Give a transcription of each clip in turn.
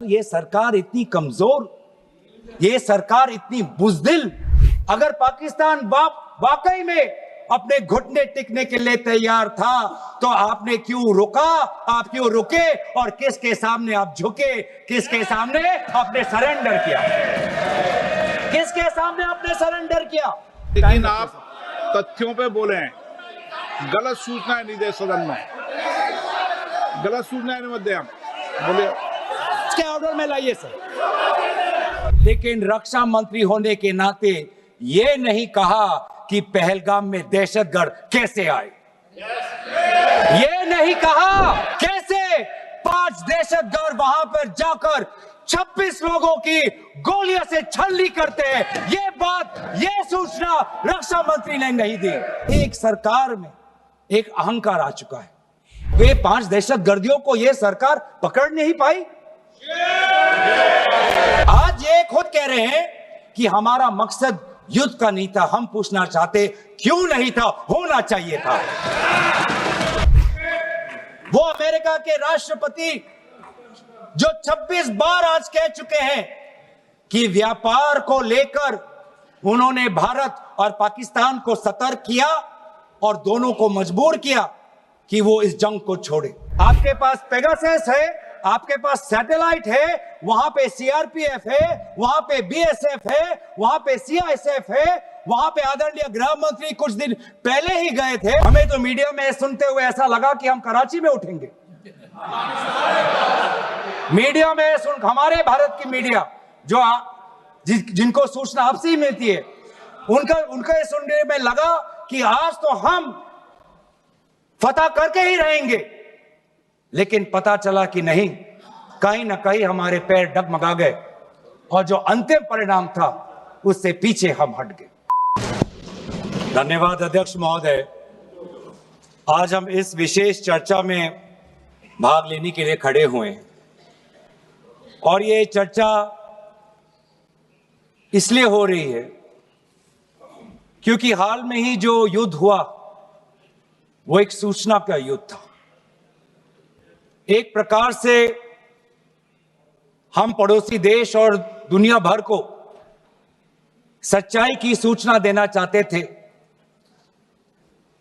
ये सरकार इतनी कमजोर, ये सरकार इतनी बुजदिल, अगर पाकिस्तान वाकई में अपने घुटने टिकने के लिए तैयार था तो आपने क्यों रुका, आप क्यों रुके और किसके सामने आप झुके, किसके सामने आपने सरेंडर किया, किसके सामने आपने सरेंडर किया? लेकिन आप तथ्यों पे बोले हैं, गलत सूचना नहीं दे सदन में, गलत सूचना नहीं मत दे। हम बोले इसके ऑर्डर में लाइए सर। लेकिन रक्षा मंत्री होने के नाते ये नहीं कहा कि पहलगाम में दहशतगर्द कैसे आए, ये नहीं कहा कैसे 5 दहशतगर्द वहां पर जाकर 26 लोगों की गोलियों से छलनी करते हैं, ये बात, ये सूचना रक्षा मंत्री ने नहीं दी। एक सरकार में एक अहंकार आ चुका है, वे 5 दहशतगर्दियों को ये सरकार पकड़ नहीं पाई। आज ये खुद कह रहे हैं कि हमारा मकसद युद्ध का नहीं था, हम पूछना चाहते क्यों नहीं था, होना चाहिए था। वो अमेरिका के राष्ट्रपति जो 26 बार आज कह चुके हैं कि व्यापार को लेकर उन्होंने भारत और पाकिस्तान को सतर्क किया और दोनों को मजबूर किया कि वो इस जंग को छोड़े। आपके पास पेगासस है, आपके पास सैटेलाइट है, वहां पे सीआरपीएफ है, वहां पे बीएसएफ है, वहां पे सीआईएसएफ है, वहां पे आदरणीय गृह मंत्री कुछ दिन पहले ही गए थे। हमें तो मीडिया में सुनते हुए ऐसा लगा कि हम कराची में उठेंगे। मीडिया में हमारे भारत की मीडिया जो जिनको सूचना आपसे ही मिलती है, उनका ये सुनने में लगा कि आज तो हम फतह करके ही रहेंगे, लेकिन पता चला कि नहीं, कहीं ना कहीं हमारे पैर डगमगा गए और जो अंतिम परिणाम था उससे पीछे हम हट गए। धन्यवाद अध्यक्ष महोदय। आज हम इस विशेष चर्चा में भाग लेने के लिए खड़े हुए हैं और ये चर्चा इसलिए हो रही है क्योंकि हाल में ही जो युद्ध हुआ वो एक सूचना का युद्ध था। एक प्रकार से हम पड़ोसी देश और दुनिया भर को सच्चाई की सूचना देना चाहते थे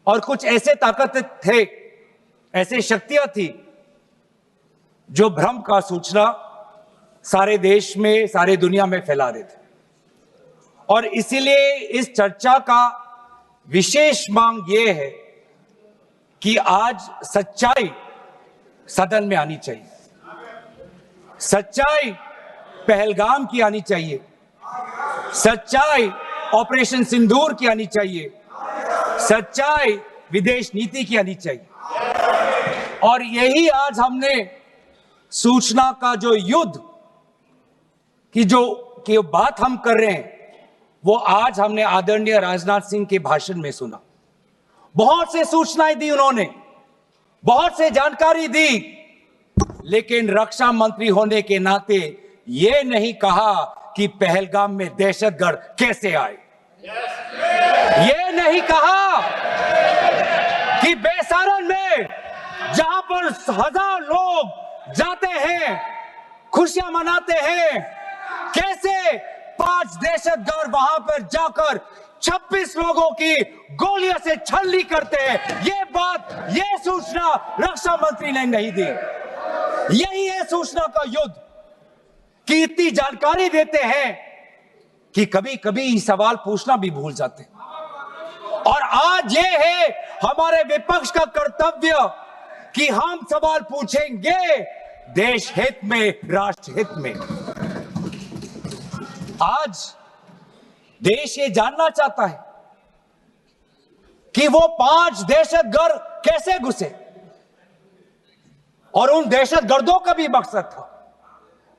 और कुछ ऐसे ताकत थे, ऐसे शक्तियां थी जो भ्रम का सूचना सारे देश में, सारे दुनिया में फैला रहे थे। और इसीलिए इस चर्चा का विशेष मांग यह है कि आज सच्चाई सदन में आनी चाहिए, सच्चाई पहलगाम की आनी चाहिए, सच्चाई ऑपरेशन सिंदूर की आनी चाहिए, सच्चाई विदेश नीति की आनी चाहिए। और यही आज हमने सूचना का जो युद्ध की बात हम कर रहे हैं, वो आज हमने आदरणीय राजनाथ सिंह के भाषण में सुना। बहुत से सूचनाएं दी उन्होंने, बहुत से जानकारी दी, लेकिन रक्षा मंत्री होने के नाते ये नहीं कहा कि पहलगाम में दहशतगर्द कैसे आए, ये नहीं कहा कि बेसारन में जहां पर 1000 लोग जाते हैं, खुशियां मनाते हैं, कैसे 5 दहशतगर्द वहां पर जाकर 26 लोगों की गोलियों से छलनी करते हैं। ये बात, ये सूचना रक्षा मंत्री ने नहीं दी। यही है सूचना का युद्ध कि इतनी जानकारी देते हैं कि कभी कभी सवाल पूछना भी भूल जाते हैं। और आज ये है हमारे विपक्ष का कर्तव्य कि हम सवाल पूछेंगे देश हित में, राष्ट्र हित में। आज देश ये जानना चाहता है कि वो 5 दहशतगर्द कैसे घुसे और उन दहशतगर्दों का भी मकसद था।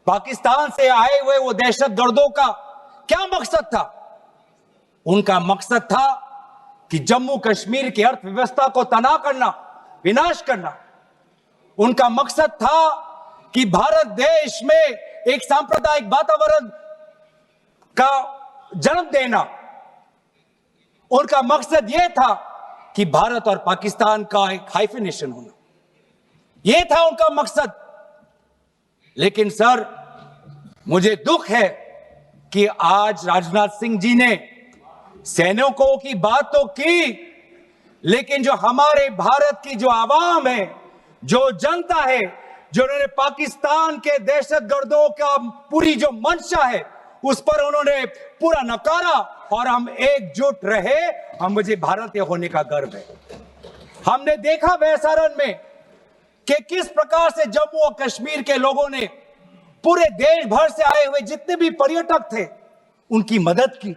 पाकिस्तान से आए हुए वो दहशतगर्दों का क्या मकसद था? उनका मकसद था कि जम्मू कश्मीर की अर्थव्यवस्था को तनाव करना, विनाश करना। उनका मकसद था कि भारत देश में एक सांप्रदायिक वातावरण का जन्म देना। उनका मकसद यह था कि भारत और पाकिस्तान का एक हाइफिनेशन होना, यह था उनका मकसद। लेकिन सर, मुझे दुख है कि आज राजनाथ सिंह जी ने सैनिकों की बात तो की, लेकिन जो हमारे भारत की जो आवाम है, जो जनता है, जो उन्होंने पाकिस्तान के दहशतगर्दों का पूरी जो मंशा है उस पर उन्होंने पूरा नकारा और हम एकजुट रहे। हम मुझे भारतीय होने का गर्व है। हमने देखा वैसारण में कि किस प्रकार से जम्मू और कश्मीर के लोगों ने पूरे देश भर से आए हुए जितने भी पर्यटक थे उनकी मदद की।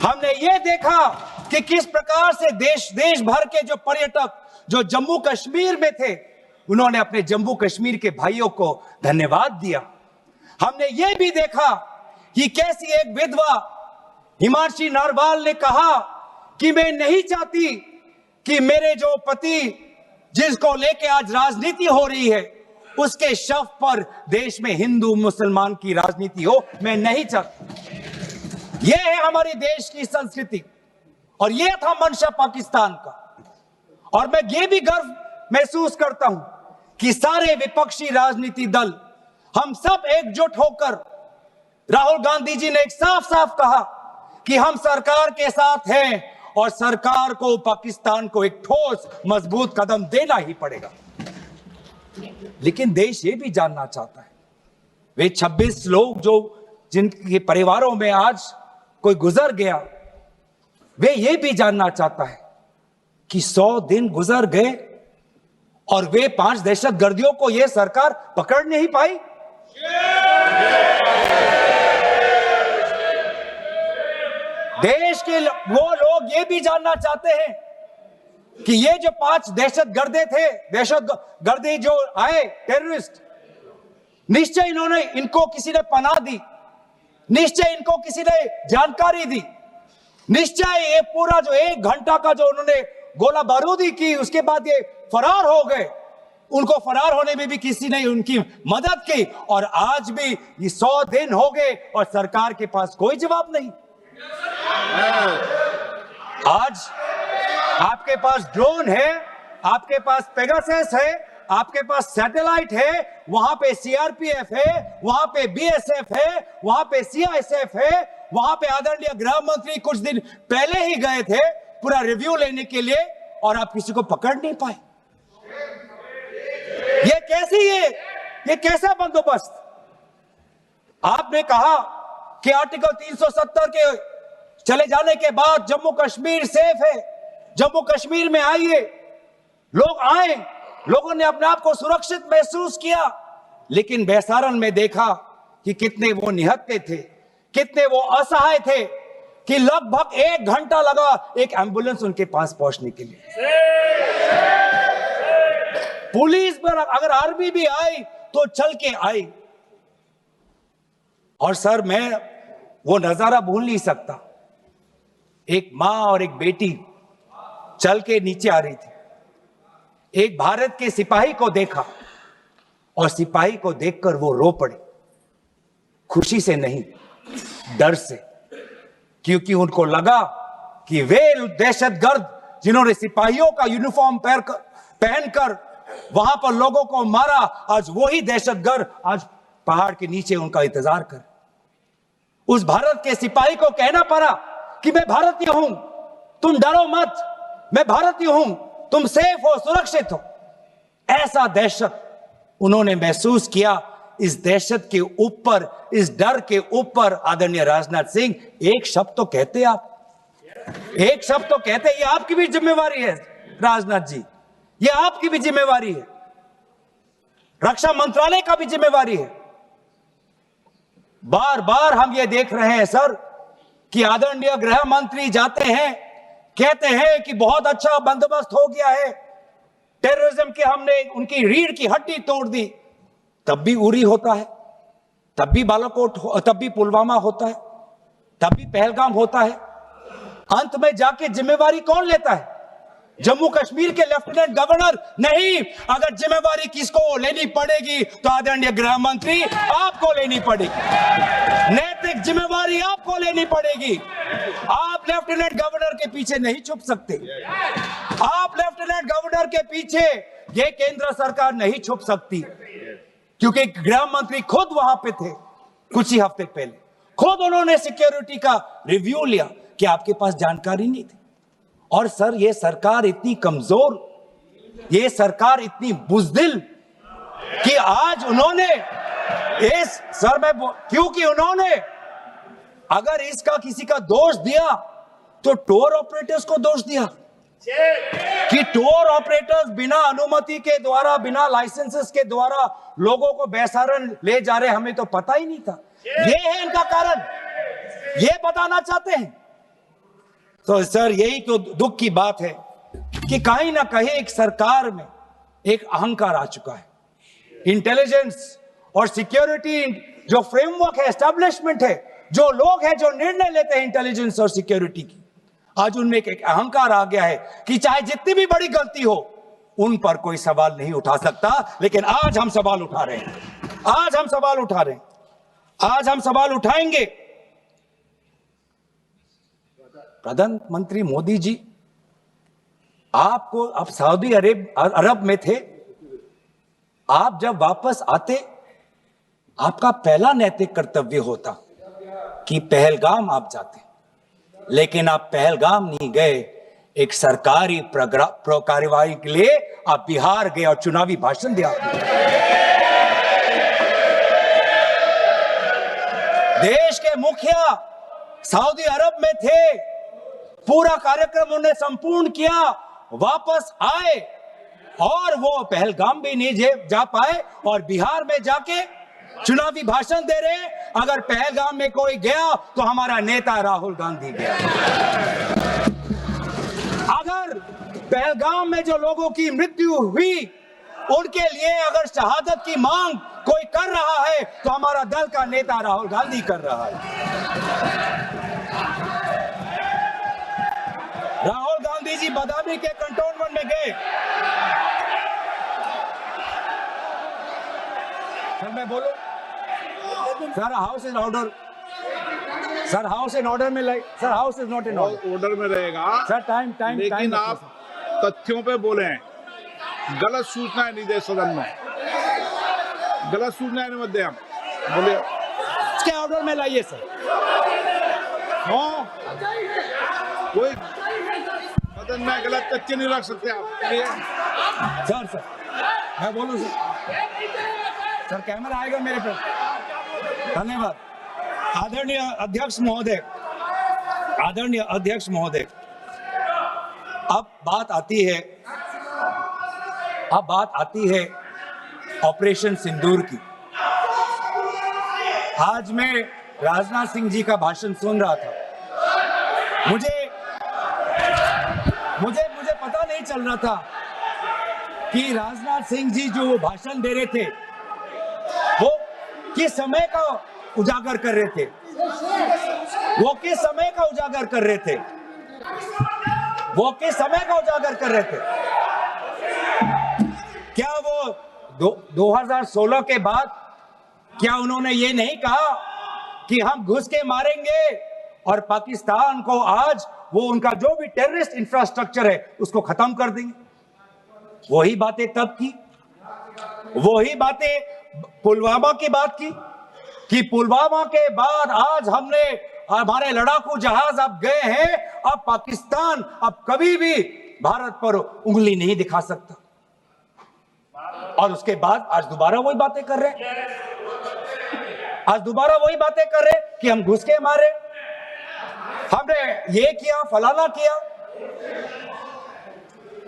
हमने ये देखा कि किस प्रकार से देश भर के जो पर्यटक जो जम्मू कश्मीर में थे उन्होंने अपने जम्मू कश्मीर के भाइयों को धन्यवाद दिया। हमने ये भी देखा कि कैसी एक विधवा हिमांशी नारवाल ने कहा कि मैं नहीं चाहती कि मेरे जो पति जिसको लेके आज राजनीति हो रही है उसके शव पर देश में हिंदू मुसलमान की राजनीति हो, मैं नहीं चाहती। यह है हमारे देश की संस्कृति और यह था मंशा पाकिस्तान का। और मैं ये भी गर्व महसूस करता हूं कि सारे विपक्षी राजनीति दल हम सब एकजुट होकर, राहुल गांधी जी ने एक साफ साफ कहा कि हम सरकार के साथ हैं और सरकार को पाकिस्तान को एक ठोस मजबूत कदम देना ही पड़ेगा। लेकिन देश ये भी जानना चाहता है, वे 26 लोग जो जिनके परिवारों में आज कोई गुजर गया, वे ये भी जानना चाहता है कि 100 दिन गुजर गए और वे 5 दहशतगर्दियों को यह सरकार पकड़ नहीं पाई। देश के वो लोग ये भी जानना चाहते हैं कि ये जो 5 दहशतगर्दी जो आए टेररिस्ट, निश्चय इनको किसी ने पनाह दी, निश्चय इनको किसी ने जानकारी दी, निश्चय ये पूरा जो 1 घंटा का जो उन्होंने गोला बारूदी की उसके बाद ये फरार हो गए, उनको फरार होने में भी किसी ने उनकी मदद की। और आज भी ये 100 दिन हो गए और सरकार के पास कोई जवाब नहीं। आज आपके पास ड्रोन है, आपके पास पेगासस है, आपके पास सैटेलाइट है, वहां पे सीआरपीएफ है, वहां पे बीएसएफ है, वहां पे सीआईएसएफ है, वहां पे आदरणीय गृह मंत्री कुछ दिन पहले ही गए थे पूरा रिव्यू लेने के लिए और आप किसी को पकड़ नहीं पाए। ये कैसा बंदोबस्त? आपने कहा कि आर्टिकल 370 के चले जाने के बाद जम्मू कश्मीर सेफ है, जम्मू कश्मीर में आइए, लोग आए, लोगों ने अपने आप को सुरक्षित महसूस किया। लेकिन बेसारन में देखा कि कितने वो निहत्थे थे, कितने वो असहाय थे कि लगभग 1 घंटा लगा एक एम्बुलेंस उनके पास पहुंचने के लिए। पुलिस पर अगर आर्मी भी आई तो चल के आई। और सर, मैं वो नजारा भूल नहीं सकता, एक मां और एक बेटी चल के नीचे आ रही थी, एक भारत के सिपाही को देखा और सिपाही को देखकर वो रो पड़े, खुशी से नहीं, डर से, क्योंकि उनको लगा कि वे दहशतगर्द जिन्होंने सिपाहियों का यूनिफॉर्म पहनकर वहां पर लोगों को मारा, आज वही दहशतगर्द आज पहाड़ के नीचे उनका इंतजार कर। उस भारत के सिपाही को कहना पड़ा कि मैं भारतीय हूं, तुम डरो मत, मैं भारतीय हूं, तुम सेफ हो, सुरक्षित हो। ऐसा दहशत उन्होंने महसूस किया। इस दहशत के ऊपर, इस डर के ऊपर आदरणीय राजनाथ सिंह एक शब्द तो कहते, आप एक शब्द तो कहते, ये आपकी भी जिम्मेवारी है राजनाथ जी, ये आपकी भी जिम्मेवारी है, रक्षा मंत्रालय का भी जिम्मेवारी है। बार बार हम ये देख रहे हैं सर कि आदरणीय गृह मंत्री जाते हैं, कहते हैं कि बहुत अच्छा बंदोबस्त हो गया है, टेररिज्म के हमने उनकी रीढ़ की हड्डी तोड़ दी। तब भी उरी होता है, तब भी बालाकोट, तब भी पुलवामा होता है, तब भी पहलगाम होता है। अंत में जाके जिम्मेवारी कौन लेता है? जम्मू कश्मीर के लेफ्टिनेंट गवर्नर नहीं। अगर जिम्मेवारी किसको लेनी पड़ेगी तो आदरणीय गृह मंत्री आपको लेनी पड़ेगी, नैतिक जिम्मेवारी आपको लेनी पड़ेगी। आप लेफ्टिनेंट गवर्नर के पीछे नहीं छुप सकते, आप लेफ्टिनेंट गवर्नर के पीछे ये केंद्र सरकार नहीं छुप सकती, क्योंकि गृह मंत्री खुद वहां पे थे, कुछ ही हफ्ते पहले खुद उन्होंने सिक्योरिटी का रिव्यू लिया कि आपके पास जानकारी नहीं थी। और सर, ये सरकार इतनी कमजोर, ये सरकार इतनी बुजदिल कि आज उन्होंने क्योंकि उन्होंने अगर इसका किसी का दोष दिया तो टूर ऑपरेटर्स को दोष दिया कि टूर ऑपरेटर्स बिना अनुमति के द्वारा, बिना लाइसेंसेस के द्वारा लोगों को बेसहारा ले जा रहे, हमें तो पता ही नहीं था। ये है इनका कारण, ये बताना चाहते हैं। तो सर, यही तो दुख की बात है कि कहीं ना कहीं एक सरकार में एक अहंकार आ चुका है। इंटेलिजेंस और सिक्योरिटी जो फ्रेमवर्क है, एस्टैब्लिशमेंट है, जो लोग हैं जो निर्णय लेते हैं इंटेलिजेंस और सिक्योरिटी की, आज उनमें एक अहंकार आ गया है कि चाहे जितनी भी बड़ी गलती हो उन पर कोई सवाल नहीं उठा सकता। लेकिन आज हम सवाल उठा रहे हैं, आज हम सवाल उठा रहे हैं, आज हम सवाल उठाएंगे। प्रधानमंत्री मोदी जी, आपको, आप सऊदी अरब में थे, आप जब वापस आते आपका पहला नैतिक कर्तव्य होता कि पहलगाम आप जाते, लेकिन आप पहलगाम नहीं गए। एक सरकारी कार्यवाही के लिए आप बिहार गए और चुनावी भाषण दिया। देश के मुखिया सऊदी अरब में थे, पूरा कार्यक्रम उन्होंने संपूर्ण किया, वापस आए और वो पहलगाम भी नहीं जा पाए और बिहार में जाके चुनावी भाषण दे रहे हैं। अगर पहलगाम में कोई गया तो हमारा नेता राहुल गांधी गया। अगर पहलगाम में जो लोगों की मृत्यु हुई उनके लिए अगर शहादत की मांग कोई कर रहा है तो हमारा दल का नेता राहुल गांधी कर रहा है। राहुल गांधी जी बदामी के कंटोनमेंट में गए। सर, मैं बोलूं? Sir, house is order. Sir, house in order में like, sir, house is not in order में रहेगा सर। टाइम लेकिन आप तथ्यों पे बोले, गलत सूचनाएं नहीं दे सदन में, गलत सूचनाएं नहीं मत दे। हम बोले इसके ऑर्डर में लाइए सर। कोई सदन में गलत तथ्य नहीं रख सकते आप। सर, मैं बोलूं सर, कैमरा आएगा मेरे पे। धन्यवाद। आदरणीय अध्यक्ष महोदय, आदरणीय अध्यक्ष महोदय, अब बात आती है ऑपरेशन सिंदूर की। आज मैं राजनाथ सिंह जी का भाषण सुन रहा था। मुझे पता नहीं चल रहा था कि राजनाथ सिंह जी जो भाषण दे रहे थे वो किस समय का उजागर कर रहे थे, वो किस समय का उजागर कर रहे थे, वो किस समय का उजागर कर रहे थे। क्या वो 2016 के बाद क्या उन्होंने ये नहीं कहा कि हम घुस के मारेंगे और पाकिस्तान को आज वो उनका जो भी टेररिस्ट इंफ्रास्ट्रक्चर है उसको खत्म कर देंगे? वही बातें तब की, वही बातें पुलवामा की बात की कि पुलवामा के बाद आज हमने, हमारे लड़ाकू जहाज अब गए हैं, अब पाकिस्तान अब कभी भी भारत पर उंगली नहीं दिखा सकता। और उसके बाद आज दोबारा वही बातें कर रहे हैं, आज दोबारा वही बातें कर रहे हैं कि हम घुस के मारे, हमने ये किया, फलाना किया।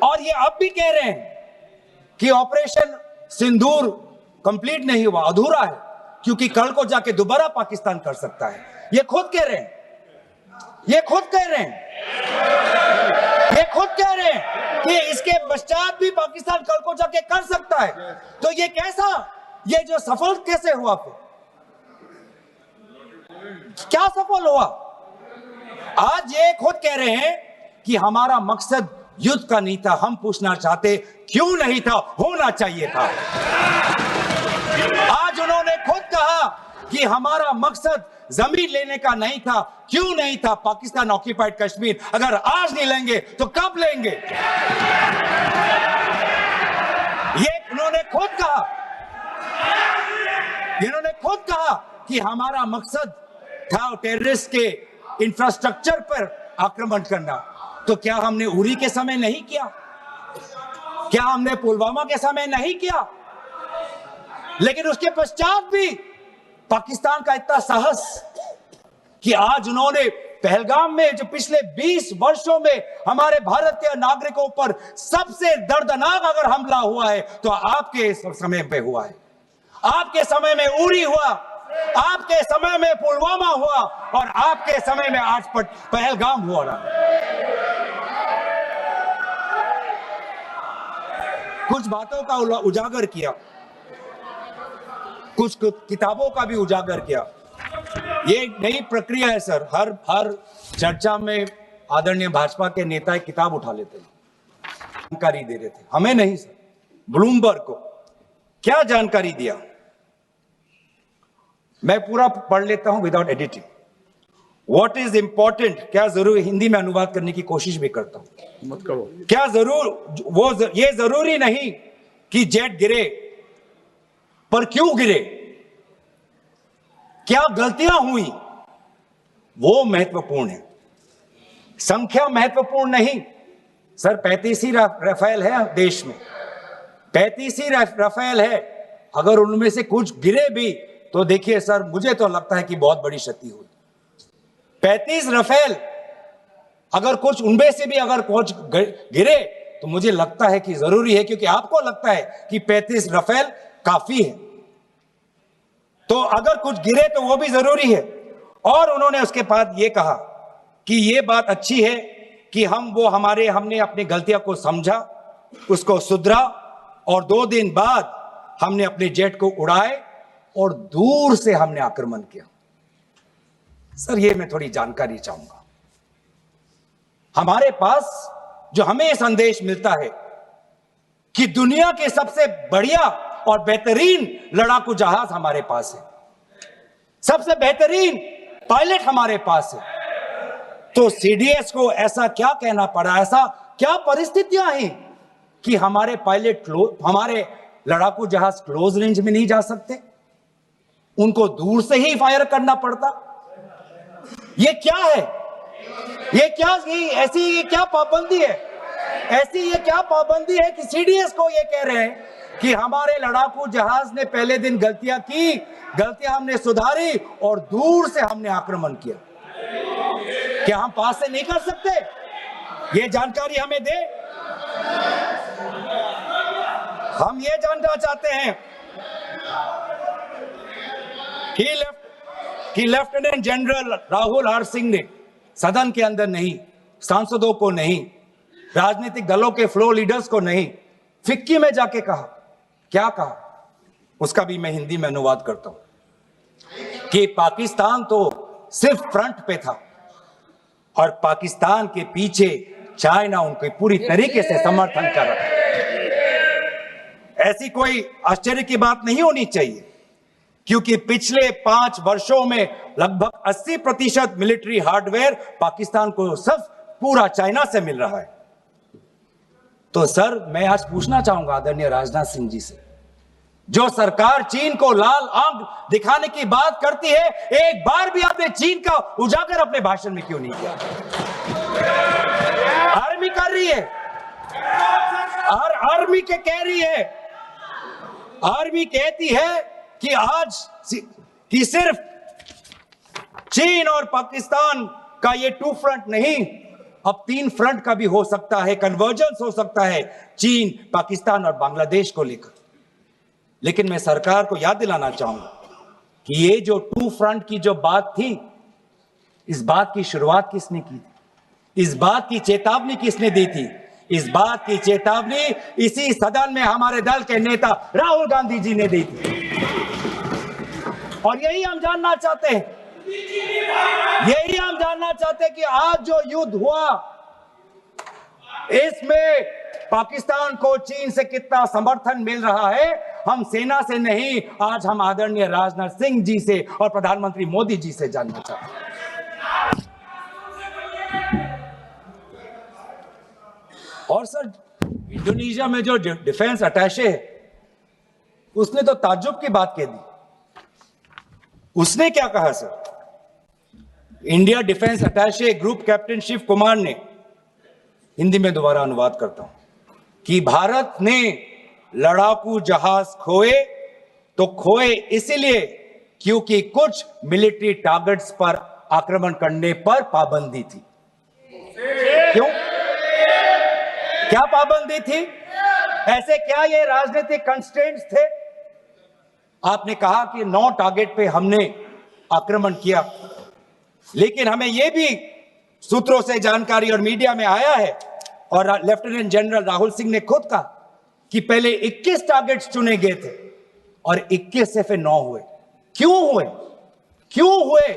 और ये अब भी कह रहे हैं कि ऑपरेशन सिंदूर कंप्लीट नहीं हुआ, अधूरा है, क्योंकि कल को जाके दोबारा पाकिस्तान कर सकता है। ये खुद कह रहे हैं, ये खुद कह रहे हैं, ये खुद कह रहे हैं कि इसके पश्चात भी पाकिस्तान कल को जाके कर सकता है। तो ये कैसा, ये जो सफल कैसे हुआ, फिर क्या सफल हुआ? आज ये खुद कह रहे हैं कि हमारा मकसद युद्ध का नहीं था। हम पूछना चाहते क्यों नहीं था, होना चाहिए था। आज उन्होंने खुद कहा कि हमारा मकसद जमीन लेने का नहीं था। क्यों नहीं था? पाकिस्तान ऑक्यूपाइड कश्मीर अगर आज नहीं लेंगे तो कब लेंगे? ये उन्होंने खुद कहा, इन्होंने खुद कहा कि हमारा मकसद था टेररिस्ट के इंफ्रास्ट्रक्चर पर आक्रमण करना, तो क्या हमने उरी के समय नहीं किया? क्या हमने पुलवामा के समय नहीं किया? लेकिन उसके पश्चात भी पाकिस्तान का इतना साहस कि आज उन्होंने पहलगाम में जो पिछले 20 वर्षों में हमारे भारतीय नागरिकों पर सबसे दर्दनाक अगर हमला हुआ है तो आपके समय पे हुआ है। आपके समय में उरी हुआ, आपके समय में पुलवामा हुआ और आपके समय में आज पहलगाम हुआ रहा। कुछ बातों का उजागर किया, कुछ किताबों का भी उजागर किया। ये नई प्रक्रिया है सर, हर चर्चा में आदरणीय भाजपा के नेता एक किताब उठा लेते हैं, जानकारी दे रहे थे। हमें नहीं सर, ब्लूमबर्ग को क्या जानकारी दिया, मैं पूरा पढ़ लेता हूं without editing. What is important, क्या जरूरी, हिंदी में अनुवाद करने की कोशिश भी करता हूं, मत करो। क्या ये जरूरी नहीं कि जेट गिरे, पर क्यों गिरे, क्या गलतियां हुई, वो महत्वपूर्ण है। संख्या महत्वपूर्ण नहीं सर। 35 ही राफेल है देश में, 35 ही राफेल है। अगर उनमें से कुछ गिरे भी तो देखिए सर, मुझे तो लगता है कि बहुत बड़ी क्षति हुई। 35 राफेल, अगर कुछ उनमें से भी अगर कुछ गिरे तो मुझे लगता है कि जरूरी है, क्योंकि आपको लगता है कि 35 राफेल काफी है, तो अगर कुछ गिरे तो वो भी जरूरी है। और उन्होंने उसके बाद ये कहा कि ये बात अच्छी है कि हमने अपनी गलतियों को समझा, उसको सुधरा, और 2 दिन बाद हमने अपने जेट को उड़ाए और दूर से हमने आक्रमण किया। सर ये मैं थोड़ी जानकारी चाहूंगा। हमारे पास जो हमें संदेश मिलता है कि दुनिया के सबसे बढ़िया और बेहतरीन लड़ाकू जहाज हमारे पास है, सबसे बेहतरीन पायलट हमारे पास है, तो सीडीएस को ऐसा क्या कहना पड़ा, ऐसा क्या परिस्थितियां हैं कि हमारे हमारे लड़ाकू जहाज क्लोज रेंज में नहीं जा सकते, उनको दूर से ही फायर करना पड़ता? ये क्या है? ऐसी क्या पाबंदी है? ऐसी ये क्या पाबंदी है कि सीडीएस को ये कह रहे हैं कि हमारे लड़ाकू जहाज ने पहले दिन गलतियां की, गलतियां हमने सुधारी और दूर से हमने आक्रमण किया? क्या हम पास से नहीं कर सकते? ये जानकारी हमें दे। हम ये जानना चाहते हैं कि lieutenant general Rahul R Singh ने सदन के अंदर नहीं, सांसदों को नहीं, राजनीतिक दलों के फ्लोर लीडर्स को नहीं, फिक्की में जाके कहा, क्या कहा उसका भी मैं हिंदी में अनुवाद करता हूं कि पाकिस्तान तो सिर्फ फ्रंट पे था और पाकिस्तान के पीछे चाइना उनके पूरी तरीके से समर्थन कर रहा है। ऐसी कोई आश्चर्य की बात नहीं होनी चाहिए, क्योंकि पिछले 5 वर्षों में लगभग 80% मिलिट्री हार्डवेयर पाकिस्तान को सिर्फ पूरा चाइना से मिल रहा है। तो सर मैं आज पूछना चाहूंगा आदरणीय राजनाथ सिंह जी से, जो सरकार चीन को लाल आंख दिखाने की बात करती है, एक बार भी आपने चीन का उजागर अपने भाषण में क्यों नहीं किया? आर्मी कर रही है, आर्मी के कह रही है, आर्मी कहती है कि सिर्फ चीन और पाकिस्तान का ये 2 फ्रंट नहीं, अब 3 फ्रंट का भी हो सकता है, कन्वर्जेंस हो सकता है चीन, पाकिस्तान और बांग्लादेश को लेकर। लेकिन मैं सरकार को याद दिलाना चाहूंगा कि ये जो 2 फ्रंट की जो बात थी, इस बात की शुरुआत किसने की थी? इस बात की चेतावनी किसने दी थी? इस बात की चेतावनी इसी सदन में हमारे दल के नेता राहुल गांधी जी ने दी थी। और यही हम जानना चाहते हैं, कि आज जो युद्ध हुआ इसमें पाकिस्तान को चीन से कितना समर्थन मिल रहा है, हम सेना से नहीं, आज हम आदरणीय राजनाथ सिंह जी से और प्रधानमंत्री मोदी जी से जानना चाहते हैं। और सर इंडोनेशिया में जो डिफेंस अटैचे है उसने तो ताज्जुब की बात कह दी उसने क्या कहा sir? India defence attache group captain Shiv Kumar ने, हिंदी में दोबारा अनुवाद करता हूं, कि भारत ने लड़ाकू जहाज खोए तो खोए इसलिए क्योंकि कुछ मिलिट्री टारगेट्स पर आक्रमण करने पर पाबंदी थी। क्यों? क्या पाबंदी थी? ऐसे क्या ये राजनीतिक कंस्ट्रेंट्स थे? आपने कहा कि 9 टारगेट पे हमने आक्रमण किया, लेकिन हमें यह भी सूत्रों से जानकारी और मीडिया में आया है, और लेफ्टिनेंट जनरल राहुल सिंह ने खुद कहा कि पहले 21 टारगेट्स चुने गए थे और 21 से फिर 9 हुए। क्यों हुए? क्यों हुए?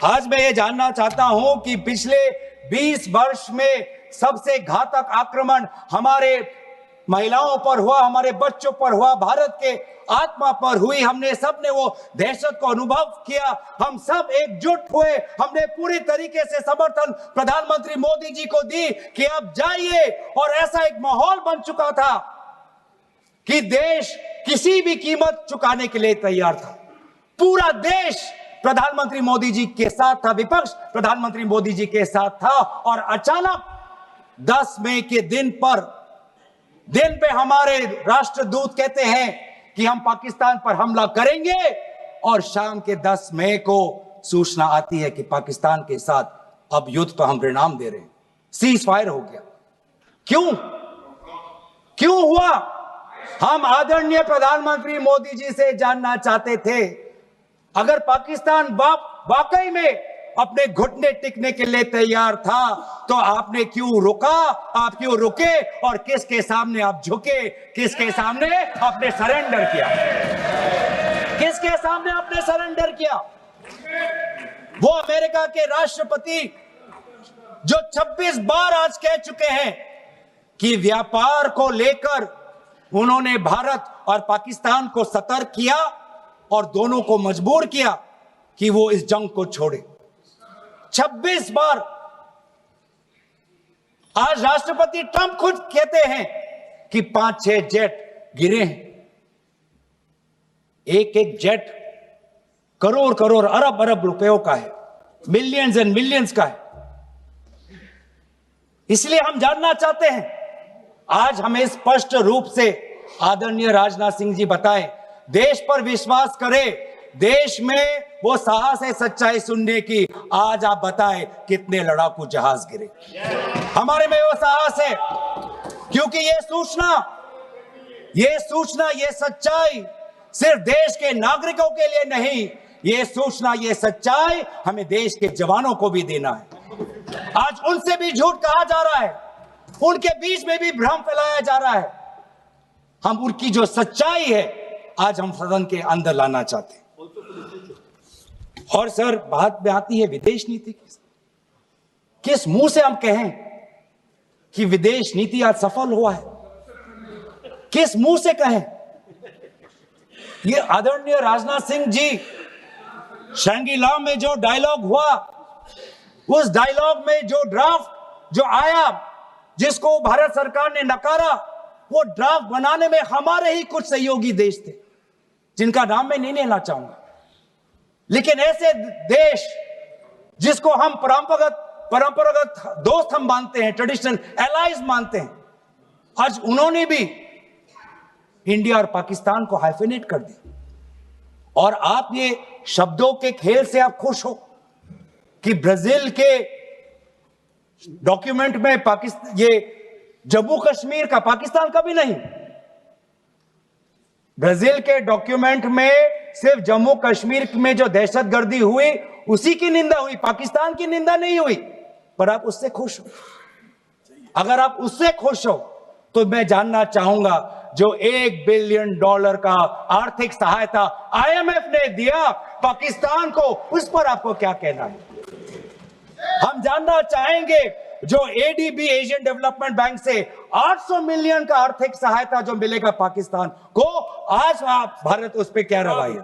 आज मैं ये जानना चाहता हूं कि पिछले 20 वर्ष में सबसे घातक आक्रमण हमारे महिलाओं पर हुआ, हमारे बच्चों पर हुआ, भारत के आत्मा पर हुई। हमने सब ने वो दहशत को अनुभव किया, हम सब एकजुट हुए, हमने पूरी तरीके से समर्थन प्रधानमंत्री मोदी जी को दी कि आप जाइए, और ऐसा एक माहौल बन चुका था कि देश किसी भी कीमत चुकाने के लिए तैयार था। पूरा देश प्रधानमंत्री मोदी जी के साथ था, विपक्ष प्रधानमंत्री मोदी जी के साथ था, और अचानक 10 मई के दिन पे हमारे राष्ट्रदूत कहते हैं कि हम पाकिस्तान पर हमला करेंगे, और शाम के 10 मई को सूचना आती है कि पाकिस्तान के साथ अब युद्ध पर हम परिणाम दे रहे हैं, सीज फायर हो गया। क्यों? क्यों हुआ? हम आदरणीय प्रधानमंत्री मोदी जी से जानना चाहते थे, अगर पाकिस्तान वाकई में अपने घुटने टिकने के लिए तैयार था तो आपने क्यों रुका? आप क्यों रुके? और किसके सामने आप झुके? किसके सामने आपने सरेंडर किया? किसके सामने आपने सरेंडर किया? वो अमेरिका के राष्ट्रपति जो 26 बार आज कह चुके हैं कि व्यापार को लेकर उन्होंने भारत और पाकिस्तान को सतर्क किया और दोनों को मजबूर किया कि वो इस जंग को छोड़े। 26 बार। आज राष्ट्रपति ट्रंप खुद कहते हैं कि 5-6 जेट गिरे हैं। एक एक जेट करोड़ करोड़ अरब अरब रुपयों का है, मिलियंस एंड मिलियंस का है। इसलिए हम जानना चाहते हैं, आज हमें स्पष्ट रूप से आदरणीय राजनाथ सिंह जी बताएं, देश पर विश्वास करें, देश में वो साहस है सच्चाई सुनने की। आज आप बताएं कितने लड़ाकू जहाज गिरे? हमारे में वो साहस है, क्योंकि ये सूचना, ये सच्चाई सिर्फ देश के नागरिकों के लिए नहीं, ये सूचना, ये सच्चाई हमें देश के जवानों को भी देना है। आज उनसे भी झूठ कहा जा रहा है, उनके बीच में भी भ्रम फैलाया जा रहा है। हम उनकी जो सच्चाई है आज हम सदन के अंदर लाना चाहते हैं। और सर, बात में आती है विदेश नीति की। किस मुंह से हम कहें कि विदेश नीति आज सफल हुआ है? किस मुंह से कहें? ये आदरणीय राजनाथ सिंह जी, शंगीला में जो डायलॉग हुआ, उस डायलॉग में जो ड्राफ्ट जो आया, जिसको भारत सरकार ने नकारा, वो ड्राफ्ट बनाने में हमारे ही कुछ सहयोगी देश थे, जिनका नाम मैं नहीं लेना चाहूंगा। लेकिन ऐसे देश जिसको हम परंपरागत दोस्त हम मानते हैं, ट्रेडिशनल एलाइज मानते हैं, आज उन्होंने भी इंडिया और पाकिस्तान को हाइफिनेट कर दिया। और आप ये शब्दों के खेल से आप खुश हो कि ब्राजील के डॉक्यूमेंट में पाकिस्तान, ये जम्मू कश्मीर का, पाकिस्तान का भी नहीं, ब्राजील के डॉक्यूमेंट में सिर्फ जम्मू कश्मीर में जो दहशतगर्दी हुई उसी की निंदा हुई, पाकिस्तान की निंदा नहीं हुई। पर आप उससे खुश हो? अगर आप उससे खुश हो तो मैं जानना चाहूंगा, जो $1 बिलियन का आर्थिक सहायता IMF ने दिया पाकिस्तान को, उस पर आपको क्या कहना है? हम जानना चाहेंगे, जो ADB एशियन डेवलपमेंट बैंक से 800 मिलियन का आर्थिक सहायता जो मिलेगा पाकिस्तान को, आज आप भारत उस पर क्या रवैया?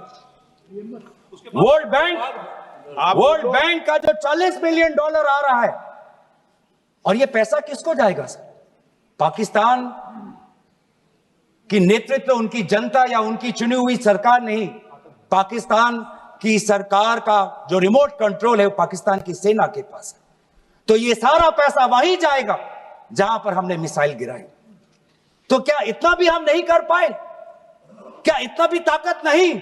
वर्ल्ड बैंक का जो $40 मिलियन आ रहा है, और ये पैसा किसको जाएगा सर? पाकिस्तान की नेतृत्व, उनकी जनता या उनकी चुनी हुई सरकार नहीं, पाकिस्तान कि सरकार का जो रिमोट कंट्रोल है वो पाकिस्तान की सेना के पास है, तो ये सारा पैसा वहीं जाएगा जहां पर हमने मिसाइल गिराई। तो क्या इतना भी हम नहीं कर पाए? क्या इतना भी ताकत नहीं?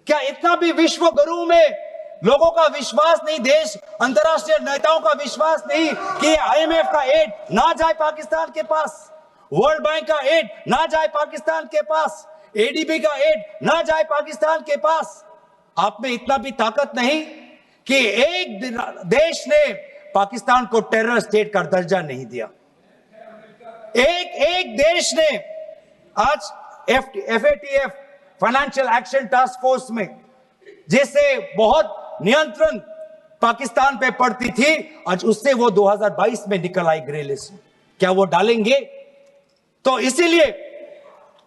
क्या इतना भी विश्व गुरु में लोगों का विश्वास नहीं, देश अंतर्राष्ट्रीय नेताओं का विश्वास नहीं कि आईएमएफ का एड ना जाए पाकिस्तान के पास, वर्ल्ड बैंक का एड ना जाए पाकिस्तान के पास, एडीबी का एड ना जाए पाकिस्तान के पास? आप में इतना भी ताकत नहीं कि एक देश ने पाकिस्तान को टेरर स्टेट का दर्जा नहीं दिया। एक देश ने आज FATF financial action task force में, जिससे बहुत नियंत्रण पाकिस्तान पे पड़ती थी, आज उससे वो 2022 में निकल आई ग्रे लिस्ट। क्या वो डालेंगे? तो इसीलिए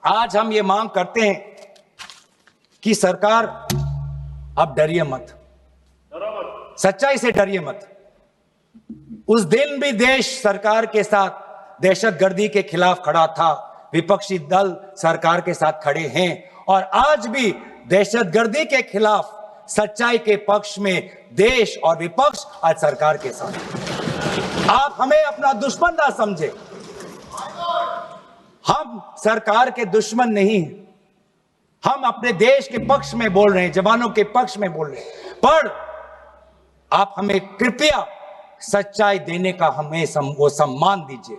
आज हम ये मांग करते हैं कि सरकार अब डरिए मत, सच्चाई से डरिए मत। उस दिन भी देश सरकार के साथ दहशतगर्दी के खिलाफ खड़ा था, विपक्षी दल सरकार के साथ खड़े हैं, और आज भी दहशतगर्दी के खिलाफ सच्चाई के पक्ष में देश और विपक्ष आज सरकार के साथ। आप हमें अपना दुश्मन ना समझे, हम सरकार के दुश्मन नहीं हैं, हम अपने देश के पक्ष में बोल रहे हैं, जवानों के पक्ष में बोल रहे हैं, पर आप हमें कृपया सच्चाई देने का हमें वो सम्मान दीजिए।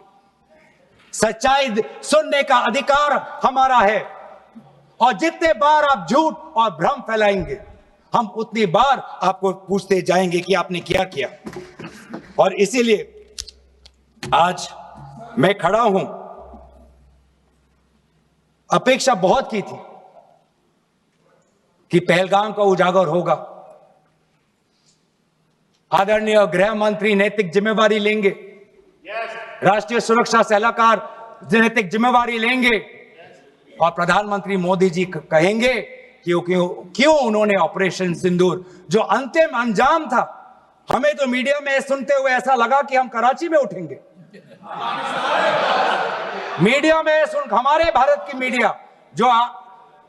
सच्चाई सुनने का अधिकार हमारा है, और जितने बार आप झूठ और भ्रम फैलाएंगे, हम उतनी बार आपको पूछते जाएंगे कि आपने क्या किया। और इसीलिए आज मैं खड़ा हूं। अपेक्षा बहुत की थी कि पहलगाम का उजागर होगा, आदरणीय गृह मंत्री नैतिक जिम्मेवारी लेंगे, राष्ट्रीय सुरक्षा सलाहकार नैतिक जिम्मेवारी लेंगे, और प्रधानमंत्री मोदी जी कहेंगे क्यों उन्होंने ऑपरेशन सिंदूर, जो अंतिम अंजाम था, हमें तो मीडिया में सुनते हुए ऐसा लगा कि हम कराची में उठेंगे। मीडिया में हमारे भारत की मीडिया जो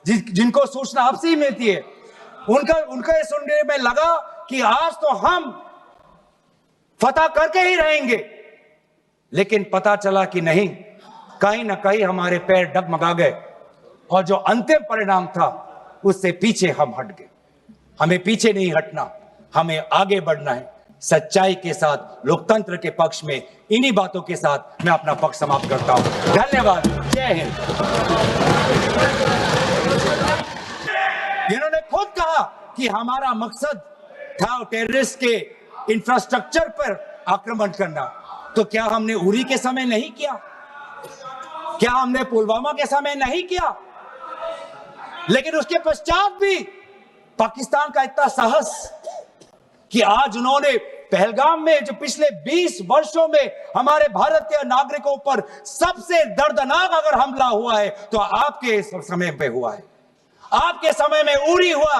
जिनको सूचना आपसे ही मिलती है, उनका ये सुनने में लगा कि आज तो हम फतह करके ही रहेंगे, लेकिन पता चला कि नहीं, कहीं ना कहीं हमारे पैर डगमगा गए, और जो अंतिम परिणाम था उससे पीछे हम हट गए। हमें पीछे नहीं हटना, हमें आगे बढ़ना है, सच्चाई के साथ, लोकतंत्र के पक्ष में। इन्हीं बातों के साथ मैं अपना पक्ष समाप्त करता हूं। धन्यवाद। जय हिंद। इन्होंने खुद कहा कि हमारा मकसद था टेररिस्ट के इंफ्रास्ट्रक्चर पर आक्रमण करना। तो क्या हमने उरी के समय नहीं किया? क्या हमने पुलवामा के समय नहीं किया? लेकिन उसके पश्चात भी पाकिस्तान का इतना साहस कि आज उन्होंने पहलगाम में, जो पिछले 20 वर्षों में हमारे भारतीय नागरिकों पर सबसे दर्दनाक अगर हमला हुआ है तो आपके समय पे हुआ है। आपके समय में उरी हुआ,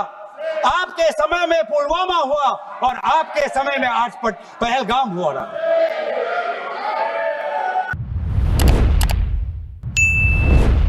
आपके समय में पुलवामा हुआ, और आपके समय में आज पहलगाम हुआ रहा।